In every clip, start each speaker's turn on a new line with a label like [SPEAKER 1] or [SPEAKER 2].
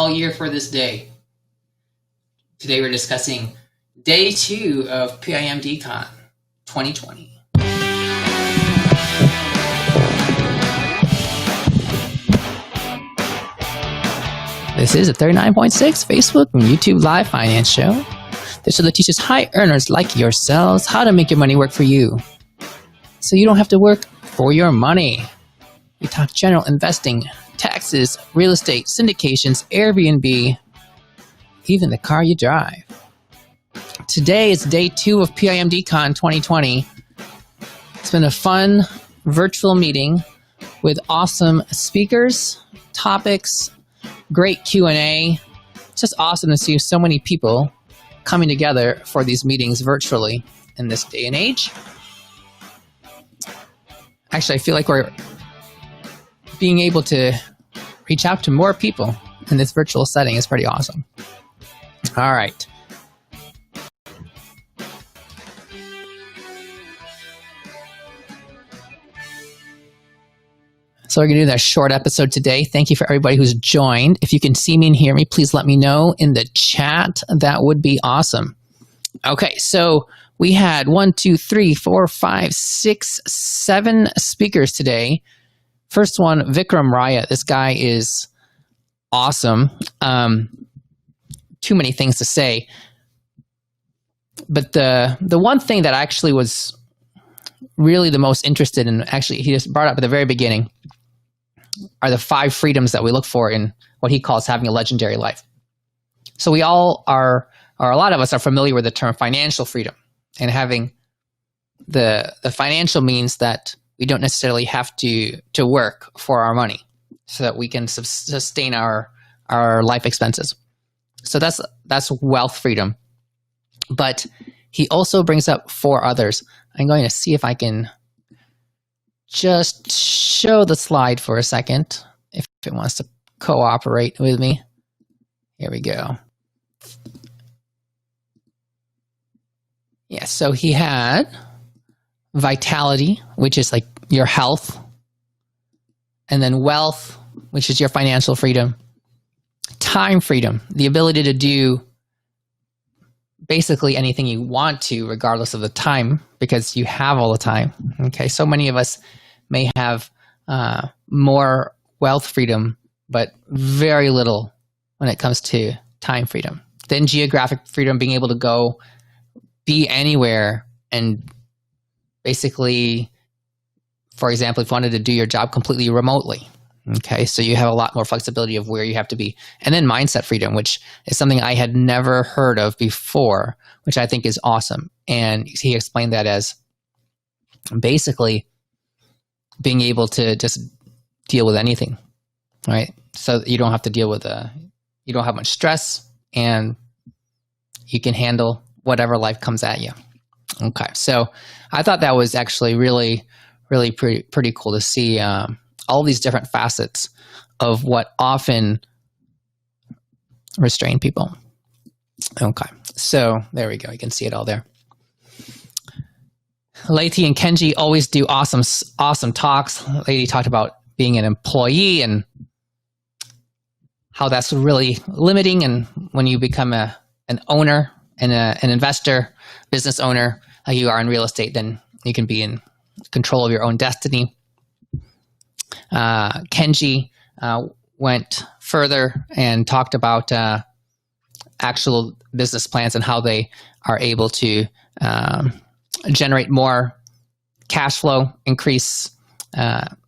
[SPEAKER 1] all year for this day. Today we're discussing Day 2 of PIMDCON 2020. This is a 39.6 Facebook and YouTube Live Finance Show. The show that teaches high earners like yourselves how to make your money work for you, so you don't have to work for your money. We talk general investing, taxes, real estate, syndications, Airbnb, even the car you drive. Today is Day 2 of PIMDCON 2020. It's been a fun virtual meeting with awesome speakers, topics, great Q&A. It's just awesome to see so many people coming together for these meetings virtually in this day and age. Actually, I feel like we're being able to reach out to more people in this virtual setting is pretty awesome. All right. So we're going to do that short episode today. Thank you for everybody who's joined. If you can see me and hear me, please let me know in the chat. That would be awesome. Okay, so we had 1, 2, 3, 4, 5, 6, 7 speakers today. First one, Vikram Raya. This guy is awesome. Too many things to say. But the one thing that actually was really the most interested in, actually he just brought up at the very beginning, are the 5 freedoms that we look for in what he calls having a legendary life. So we all are, or a lot of us are familiar with the term financial freedom, and having the financial means that we don't necessarily have to work for our money so that we can sustain our life expenses. So that's wealth freedom. But he also brings up 4 others. I'm going to see if I can just show the slide for a second, if it wants to cooperate with me. Here we go. Yeah, so he had vitality, which is like your health, and then wealth, which is your financial freedom. Time freedom, the ability to do basically anything you want to, regardless of the time, because you have all the time. Okay, so many of us may have more wealth freedom, but very little when it comes to time freedom. Then geographic freedom, being able to go be anywhere and basically, for example, if you wanted to do your job completely remotely. Okay, so you have a lot more flexibility of where you have to be. And then mindset freedom, which is something I had never heard of before, which I think is awesome. And he explained that as basically being able to just deal with anything, right? So you don't have to deal with you don't have much stress, and you can handle whatever life comes at you. Okay, so I thought that was actually really, really pretty cool to see all these different facets of what often restrain people. Okay, so there we go. You can see it all there. Lati and Kenji always do awesome talks. Lati talked about being an employee and how that's really limiting, and when you become an owner and an investor, business owner, like you are in real estate, then you can be in control of your own destiny. Kenji went further and talked about actual business plans and how they are able to generate more cash flow, increase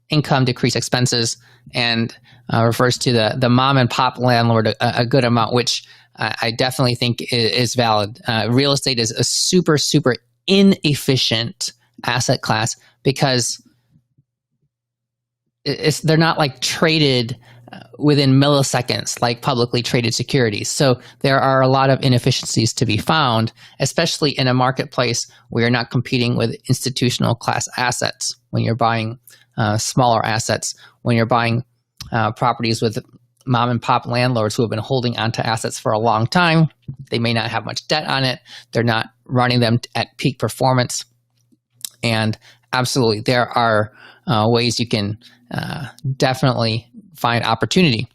[SPEAKER 1] income, decrease expenses, and refers to the mom and pop landlord a good amount, which I definitely think is valid. Real estate is a super, super inefficient asset class because they're not like traded within milliseconds like publicly traded securities. So there are a lot of inefficiencies to be found, especially in a marketplace where you're not competing with institutional class assets. When you're buying smaller assets, when you're buying properties with mom and pop landlords who have been holding onto assets for a long time, they may not have much debt on it. They're not running them at peak performance. And absolutely, there are ways you can definitely find opportunity.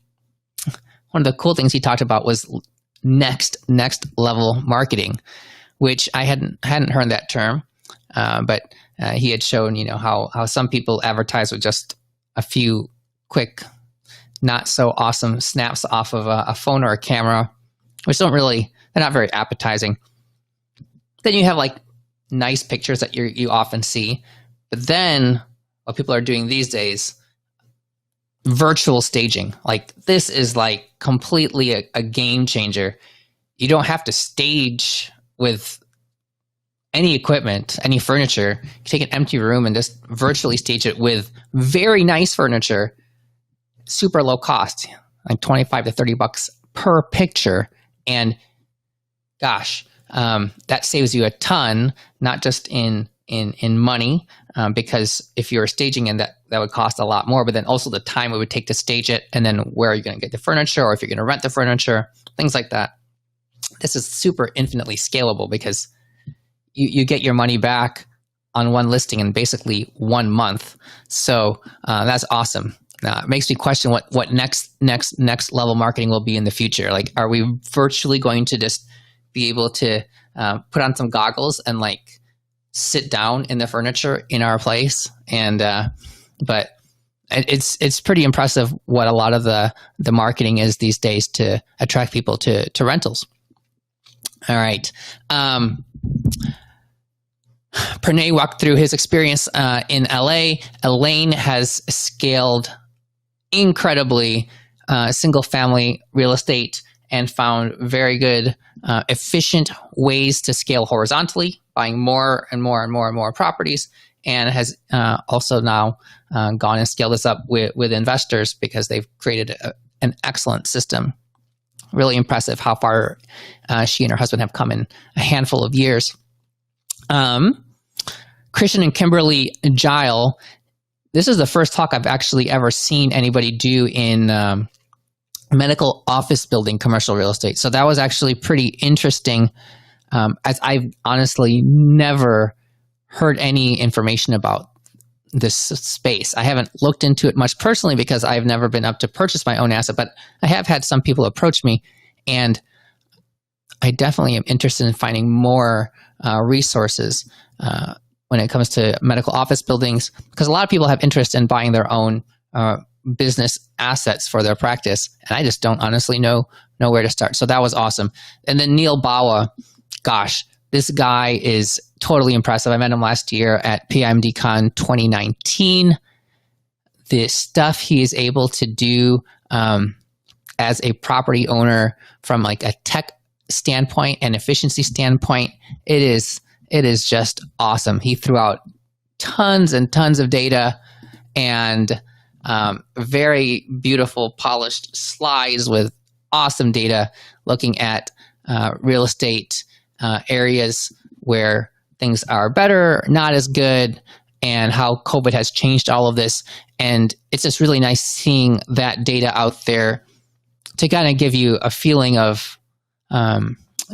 [SPEAKER 1] one of the cool things he talked about was next level marketing, which I hadn't heard that term, but he had shown, how some people advertise with just a few quick, not so awesome snaps off of a phone or a camera, which they're not very appetizing. Then you have like nice pictures that you often see, but then what people are doing these days, virtual staging. Like this is like completely a game changer. You don't have to stage with any equipment, any furniture. You take an empty room and just virtually stage it with very nice furniture, super low cost, like $25 to $30 per picture. And gosh, that saves you a ton, not just in money, because if you were staging in that would cost a lot more, but then also the time it would take to stage it, and then where are you going to get the furniture, or if you're going to rent the furniture, things like that. This is super infinitely scalable because you get your money back on one listing in basically 1 month. So that's awesome. It makes me question what next level marketing will be in the future. Like, are we virtually going to just be able to put on some goggles and like sit down in the furniture in our place? And but it's pretty impressive what a lot of the marketing is these days to attract people to rentals. All right. Pranay walked through his experience in LA. Elaine has scaled incredibly single family real estate and found very good, efficient ways to scale horizontally, buying more and more and more and more properties, and has also now gone and scaled this up with investors because they've created an excellent system. Really impressive how far she and her husband have come in a handful of years. Christian and Kimberly Gile, this is the first talk I've actually ever seen anybody do in medical office building commercial real estate. So that was actually pretty interesting, as I've honestly never heard any information about this space. I haven't looked into it much personally because I've never been up to purchase my own asset, but I have had some people approach me, and I definitely am interested in finding more resources when it comes to medical office buildings, because a lot of people have interest in buying their own business assets for their practice, and I just don't honestly know where to start. So that was awesome. And then Neil Bawa, gosh, this guy is totally impressive. I met him last year at PIMDCON 2019. The stuff he is able to do as a property owner from like a tech standpoint and efficiency standpoint, it is just awesome. He threw out tons and tons of data and very beautiful polished slides with awesome data looking at real estate areas where things are better, not as good, and how COVID has changed all of this. And it's just really nice seeing that data out there to kind of give you a feeling of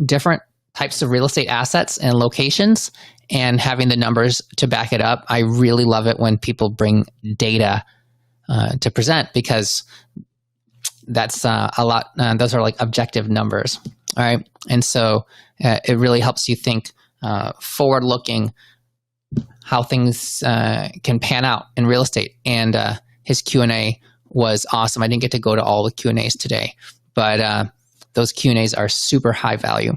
[SPEAKER 1] different types of real estate assets and locations, and having the numbers to back it up. I really love it when people bring data to present, because that's a lot. Those are like objective numbers. All right. And so it really helps you think forward looking how things can pan out in real estate. And his Q&A was awesome. I didn't get to go to all the Q&As today, but those Q&As are super high value.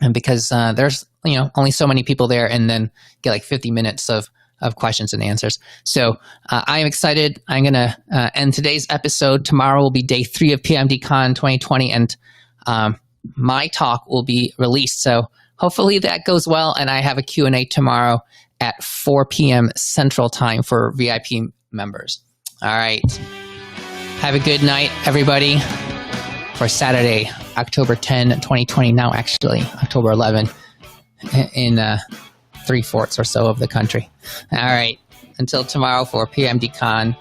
[SPEAKER 1] And because there's only so many people there, and then get like 50 minutes of questions and answers. So I am excited. I'm going to end today's episode. Tomorrow will be day 3 of PIMDCON 2020, and my talk will be released. So hopefully that goes well, and I have a Q&A tomorrow at 4 p.m. Central Time for VIP members. All right. Have a good night, everybody, for Saturday, October 10, 2020. Now, actually, October 11 in 3/4 or so of the country. All right. Until tomorrow for PIMDCON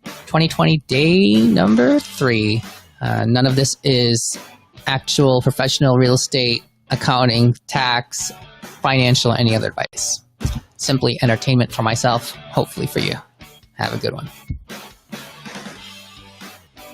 [SPEAKER 1] 2020 day number 3. None of this is actual professional real estate, accounting, tax, financial, any other advice. Simply entertainment for myself, hopefully for you. Have a good one.